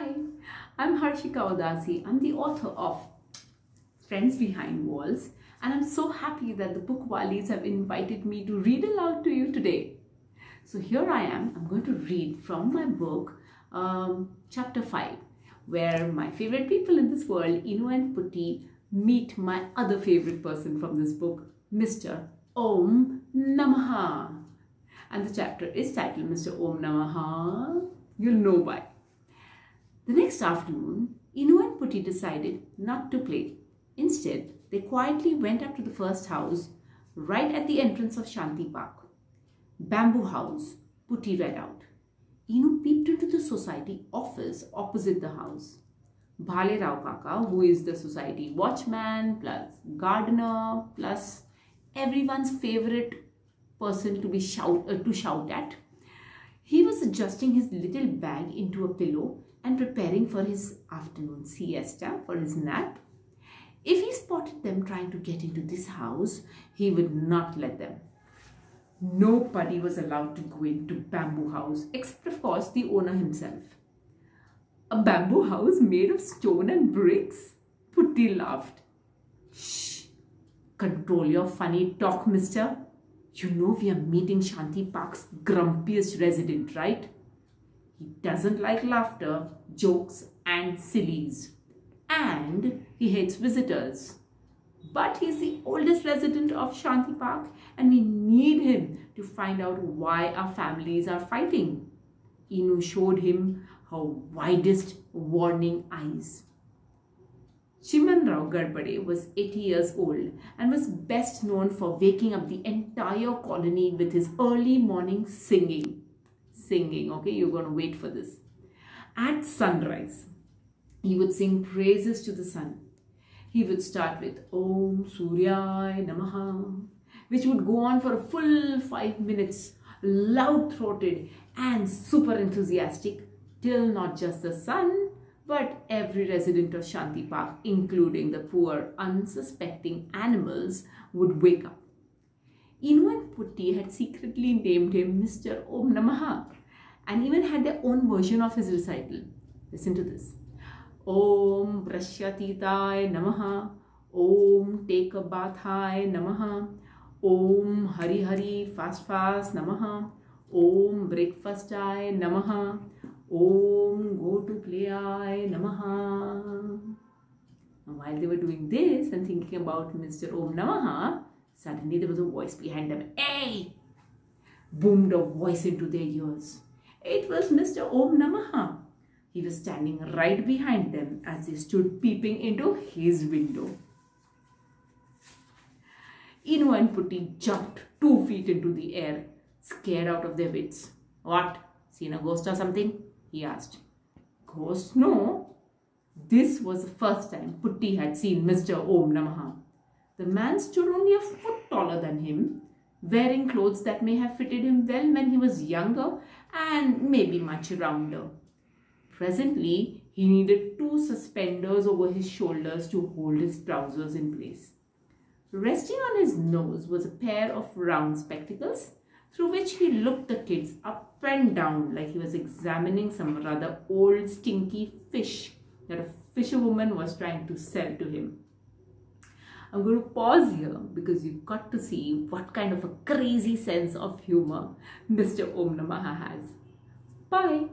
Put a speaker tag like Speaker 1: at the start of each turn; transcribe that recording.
Speaker 1: Hi, I'm Harshika Udasi. I'm the author of Friends Behind Walls, and I'm so happy that the Bookwallis have invited me to read aloud to you today. So here I am. I'm going to read from my book, chapter 5, where my favorite people in this world, Inu and Putti, meet my other favorite person from this book, Mr. Om Namaha. And the chapter is titled Mr. Om Namaha. You'll know why. The next afternoon, Inu and Putti decided not to play. Instead, they quietly went up to the first house, right at the entrance of Shanti Park. Bamboo house, Putti read out. Inu peeped into the society office opposite the house. Bhale Rao Kaka, who is the society watchman plus gardener plus everyone's favorite person to shout at, he was adjusting his little bag into a pillow and preparing for his afternoon siesta, for his nap. If he spotted them trying to get into this house, he would not let them. Nobody was allowed to go into Bamboo House, except of course the owner himself. A bamboo house made of stone and bricks? Putti laughed. Shh! Control your funny talk, mister. You know we are meeting Shanti Park's grumpiest resident, right? He doesn't like laughter, jokes and sillies. And he hates visitors. But he's the oldest resident of Shanti Park and we need him to find out why our families are fighting. Inu showed him her widest warning eyes. Chiman Rao Garbade was 80 years old and was best known for waking up the entire colony with his early morning singing. Okay, you're going to wait for this. At sunrise, he would sing praises to the sun. He would start with Om Suryaya Namaha, which would go on for a full 5 minutes, loud-throated and super enthusiastic, till not just the sun, but every resident of Shanti Park, including the poor, unsuspecting animals, would wake up. Inu and Putti had secretly named him Mr. Om Namaha and even had their own version of his recital. Listen to this. Om Brashyatitai Namaha, Om Take a Bathai Namaha, Om Hari Hari Fast Namaha, Om Breakfastai Namaha, Om Go to Playai Namaha. Now, while they were doing this and thinking about Mr. Om Namaha, suddenly there was a voice behind them. Hey! Boomed a voice into their ears. It was Mr. Om Namaha. He was standing right behind them as they stood peeping into his window. Inu and Putti jumped 2 feet into the air, scared out of their wits. What? Seen a ghost or something? He asked. Ghost? No. This was the first time Putti had seen Mr. Om Namaha. The man stood only a foot taller than him, wearing clothes that may have fitted him well when he was younger and maybe much rounder. Presently, he needed 2 suspenders over his shoulders to hold his trousers in place. Resting on his nose was a pair of round spectacles through which he looked the kids up and down like he was examining some rather old stinky fish that a fisherwoman was trying to sell to him. I'm going to pause here because you've got to see what kind of a crazy sense of humor Mr. Om Namaha has. Bye.